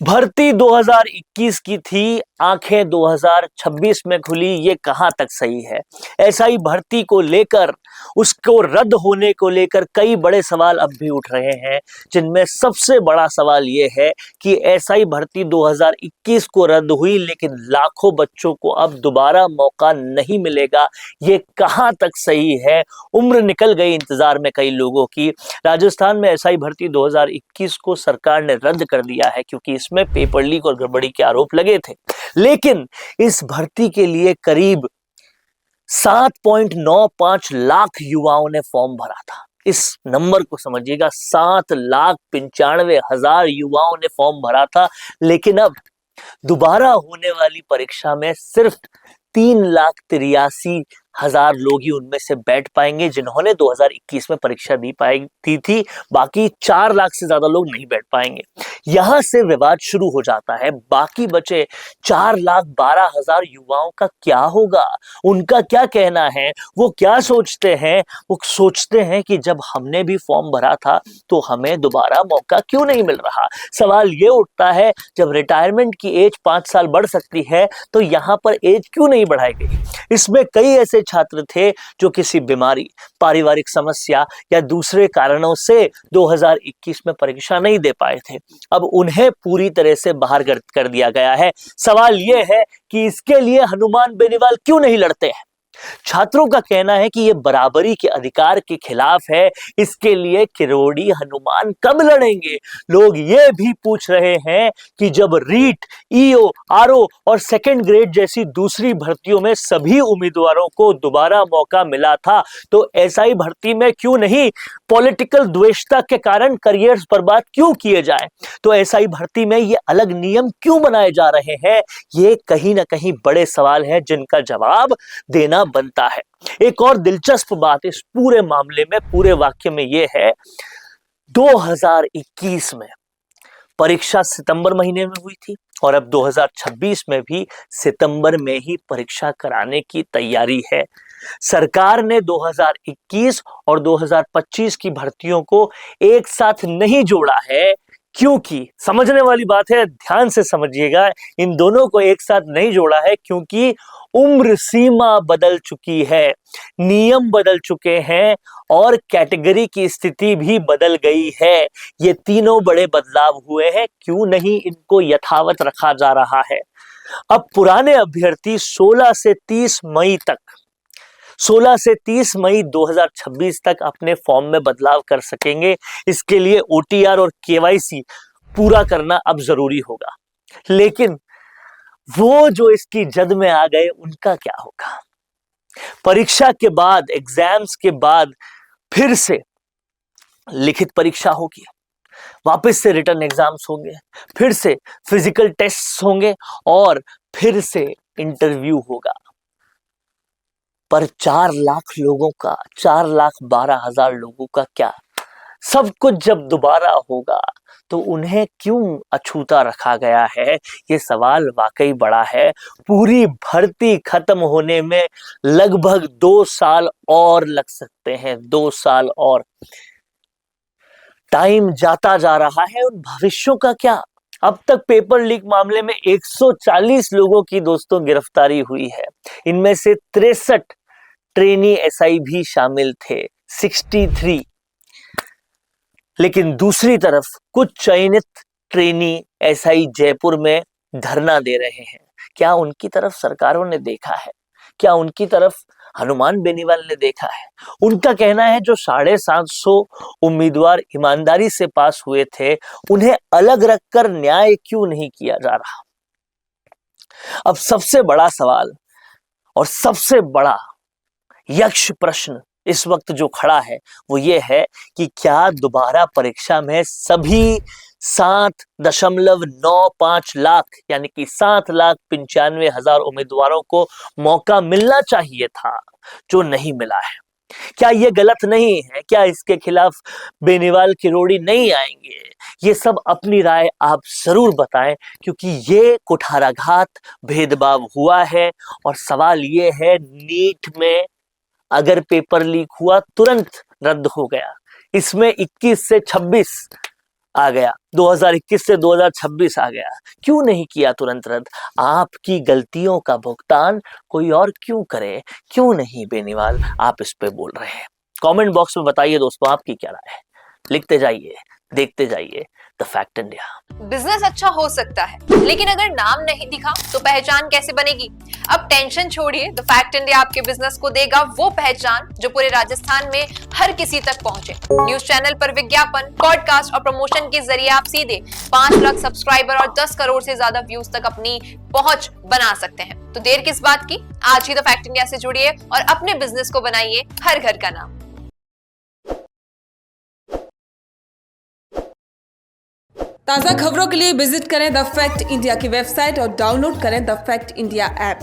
भर्ती 2021 की थी, आंखें 2026 में खुली, ये कहां तक सही है। एसआई भर्ती को लेकर, उसको रद्द होने को लेकर कई बड़े सवाल अब भी उठ रहे हैं, जिनमें सबसे बड़ा सवाल ये है कि एसआई भर्ती 2021 को रद्द हुई, लेकिन लाखों बच्चों को अब दोबारा मौका नहीं मिलेगा। ये कहां तक सही है। उम्र निकल गई इंतजार में कई लोगों की। राजस्थान में एसआई भर्ती 2021 को सरकार ने रद्द कर दिया है, क्योंकि इसमें पेपर लीक और गड़बड़ी के आरोप लगे थे। लेकिन इस भर्ती के लिए करीब 7.95 लाख युवाओं ने फॉर्म भरा था। इस नंबर को समझिएगा, 7,95,000 युवाओं ने फॉर्म भरा था। लेकिन अब दोबारा होने वाली परीक्षा में सिर्फ 3,83,000 लोग ही उनमें से बैठ पाएंगे, जिन्होंने 2021 में परीक्षा दी थी। बाकी 4 लाख से ज्यादा लोग नहीं बैठ पाएंगे। यहां से विवाद शुरू हो जाता है। बाकी बचे 4,12,000 युवाओं का क्या होगा, उनका क्या कहना है, वो क्या सोचते हैं। वो सोचते हैं कि जब हमने भी फॉर्म भरा था तो हमें दोबारा मौका क्यों नहीं मिल रहा। सवाल ये उठता है, जब रिटायरमेंट की एज 5 साल बढ़ सकती है तो यहां पर एज क्यों नहीं बढ़ाई गई। इसमें कई ऐसे छात्र थे जो किसी बीमारी, पारिवारिक समस्या या दूसरे कारणों से 2021 में परीक्षा नहीं दे पाए थे। अब उन्हें पूरी तरह से बाहर कर दिया गया है। सवाल यह है कि इसके लिए हनुमान बेनीवाल क्यों नहीं लड़ते हैं। छात्रों का कहना है कि यह बराबरी के अधिकार के खिलाफ है। इसके लिए किरोड़ी हनुमान कब लड़ेंगे। लोग ये भी पूछ रहे हैं कि जब रीट, ईओ, आरओ और सेकंड ग्रेड जैसी दूसरी भर्तियों में सभी उम्मीदवारों को दोबारा मौका मिला था, तो एसआई भर्ती में क्यों नहीं। पॉलिटिकल द्वेषता के कारण करियर्स बर्बाद क्यों किए जाए। तो एसआई भर्ती में ये अलग नियम क्यों बनाए जा रहे हैं। ये कहीं ना कहीं बड़े सवाल हैं, जिनका जवाब देना बनता है। एक और दिलचस्प बात इस पूरे मामले में, पूरे वाक्य में यह है, 2021 में परीक्षा सितंबर महीने में हुई थी और अब 2026 में भी सितंबर में ही परीक्षा कराने की तैयारी है। सरकार ने 2021 और 2025 की भर्तियों को एक साथ नहीं जोड़ा है, क्योंकि समझने वाली बात है, ध्यान से समझिएगा, इन दोनों को एक साथ नहीं जोड़ा है क्योंकि उम्र सीमा बदल चुकी है, नियम बदल चुके हैं और कैटेगरी की स्थिति भी बदल गई है। ये तीनों बड़े बदलाव हुए हैं, क्यों नहीं इनको यथावत रखा जा रहा है। अब पुराने अभ्यर्थी 16 से 30 मई 2026 तक अपने फॉर्म में बदलाव कर सकेंगे। इसके लिए ओटीआर और केवाईसी पूरा करना अब जरूरी होगा। लेकिन वो जो इसकी जद में आ गए, उनका क्या होगा। परीक्षा के बाद, एग्जाम्स के बाद फिर से लिखित परीक्षा होगी, वापस से रिटर्न एग्जाम्स होंगे, फिर से फिजिकल टेस्ट होंगे और फिर से इंटरव्यू होगा। पर 4 लाख लोगों का, 4,12,000 लोगों का क्या। सब कुछ जब दोबारा होगा तो उन्हें क्यों अछूता रखा गया है। ये सवाल वाकई बड़ा है। पूरी भर्ती खत्म होने में लगभग 2 साल और लग सकते हैं, 2 साल और। टाइम जाता जा रहा है, उन भविष्यों का क्या। अब तक पेपर लीक मामले में 140 लोगों की दोस्तों गिरफ्तारी हुई है। इनमें से 63 ट्रेनी एसआई भी शामिल थे, 63। लेकिन दूसरी तरफ कुछ चयनित ट्रेनी एसआई जयपुर में धरना दे रहे हैं। क्या उनकी तरफ सरकारों ने देखा है। क्या उनकी तरफ हनुमान बेनीवाल ने देखा है। उनका कहना है जो 750 उम्मीदवार ईमानदारी से पास हुए थे, उन्हें अलग रखकर न्याय क्यों नहीं किया जा रहा। अब सबसे बड़ा सवाल और सबसे बड़ा यक्ष प्रश्न इस वक्त जो खड़ा है, वो ये है कि क्या दोबारा परीक्षा में सभी 7.95 लाख यानी कि 7,95,000 उम्मीदवारों को मौका मिलना चाहिए था, जो नहीं मिला है। क्या ये गलत नहीं है। क्या इसके खिलाफ बेनीवाल किरोड़ी नहीं आएंगे। ये सब अपनी राय आप जरूर बताएं, क्योंकि ये कुठाराघात, भेदभाव हुआ है। और सवाल ये है, नीट में अगर पेपर लीक हुआ तुरंत रद्द हो गया, इसमें 21 से 26 आ गया, 2021 से 2026 आ गया, क्यों नहीं किया तुरंत रद्द? आपकी गलतियों का भुगतान कोई और क्यों करे? क्यों नहीं बेनीवाल आप इस पे बोल रहे हैं? कमेंट बॉक्स में बताइए दोस्तों, आपकी क्या राय है? लिखते जाइए, देखते जाइए द फैक्ट इंडिया। बिजनेस अच्छा हो सकता है, लेकिन अगर नाम नहीं दिखा तो पहचान कैसे बनेगी? अब टेंशन छोड़िए, द फैक्ट इंडिया आपके बिजनेस को देगा वो पहचान जो पूरे राजस्थान में हर किसी तक पहुंचे। न्यूज चैनल पर विज्ञापन, पॉडकास्ट और प्रमोशन के जरिए आप सीधे 5 लाख सब्सक्राइबर और 10 करोड़ से ज्यादा व्यूज तक अपनी पहुंच बना सकते हैं। तो देर किस बात की, आज ही द फैक्ट इंडिया से जुड़िए और अपने बिजनेस को बनाइए हर घर का नाम। ताज़ा खबरों के लिए विजिट करें द फैक्ट इंडिया की वेबसाइट और डाउनलोड करें द फैक्ट इंडिया ऐप।